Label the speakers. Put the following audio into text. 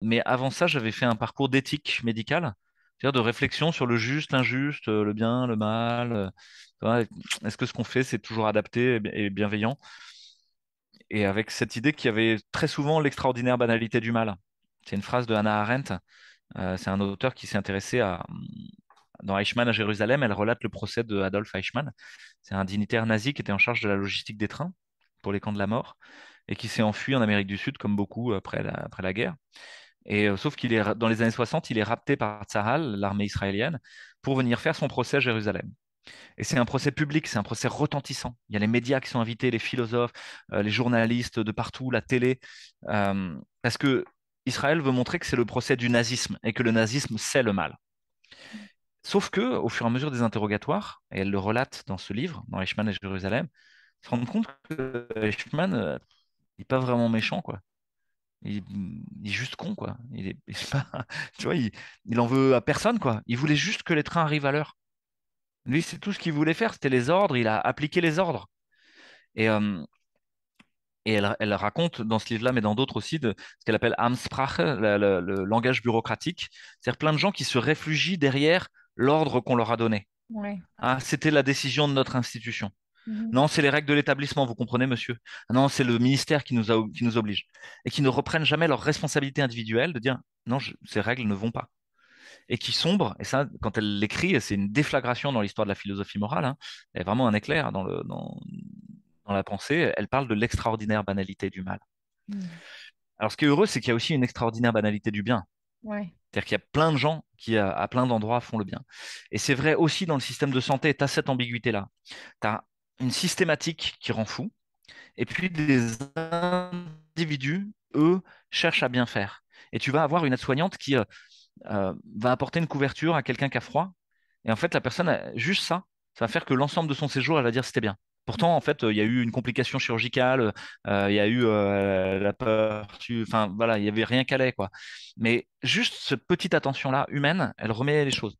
Speaker 1: Mais avant ça, j'avais fait un parcours d'éthique médicale, c'est-à-dire de réflexion sur le juste, l'injuste, le bien, le mal. Tu vois, est-ce que ce qu'on fait, c'est toujours adapté et bienveillant? Et avec cette idée qu'il y avait très souvent l'extraordinaire banalité du mal. C'est une phrase de Hannah Arendt. C'est un auteur qui s'est intéressé à, dans Eichmann à Jérusalem, elle relate le procès de Adolf Eichmann. C'est un dignitaire nazi qui était en charge de la logistique des trains pour les camps de la mort et qui s'est enfui en Amérique du Sud, comme beaucoup après la guerre. Et sauf qu'il est dans les années 60, il est rapté par Tsahal, l'armée israélienne, pour venir faire son procès à Jérusalem. Et c'est un procès public, c'est un procès retentissant. Il y a les médias qui sont invités, les philosophes, les journalistes de partout, la télé, parce que Israël veut montrer que c'est le procès du nazisme et que le nazisme, c'est le mal. Sauf que, au fur et à mesure des interrogatoires, et elle le relate dans ce livre, dans Eichmann et Jérusalem, se rend compte que Eichmann, il n'est pas vraiment méchant, quoi. Il est juste con, quoi. Il est pas, tu vois, il en veut à personne, quoi. Il voulait juste que les trains arrivent à l'heure. Lui, c'est tout ce qu'il voulait faire, c'était les ordres. Il a appliqué les ordres. Et, euh, et elle raconte dans ce livre-là, mais dans d'autres aussi, de ce qu'elle appelle Amtssprache, le langage bureaucratique. C'est-à-dire plein de gens qui se réfugient derrière l'ordre qu'on leur a donné.
Speaker 2: Ouais.
Speaker 1: Ah, c'était la décision de notre institution.
Speaker 2: Mhm.
Speaker 1: Non, c'est les règles de l'établissement, vous comprenez, monsieur. Ah non, c'est le ministère qui nous oblige. Et qui ne reprennent jamais leur responsabilité individuelle de dire non, ces règles ne vont pas. Et qui sombrent, et ça, quand elle l'écrit, c'est une déflagration dans l'histoire de la philosophie morale, hein. Il y a vraiment un éclair dans la pensée. Elle parle de l'extraordinaire banalité du mal.
Speaker 2: Mhm.
Speaker 1: Alors, ce qui est heureux, c'est qu'il y a aussi une extraordinaire banalité du bien.
Speaker 2: Ouais.
Speaker 1: C'est-à-dire qu'il y a plein de gens qui, à plein d'endroits, font le bien. Et c'est vrai aussi dans le système de santé, tu as cette ambiguïté-là. Tu as une systématique qui rend fou, et puis des individus, eux, cherchent à bien faire. Et tu vas avoir une aide-soignante qui va apporter une couverture à quelqu'un qui a froid. Et en fait, la personne, juste ça va faire que l'ensemble de son séjour, elle va dire c'était bien. Pourtant, en fait, il y a eu une complication chirurgicale, il y a eu la peur, enfin voilà, il y avait rien qui allait, quoi. Mais juste cette petite attention-là, humaine, elle remet les choses.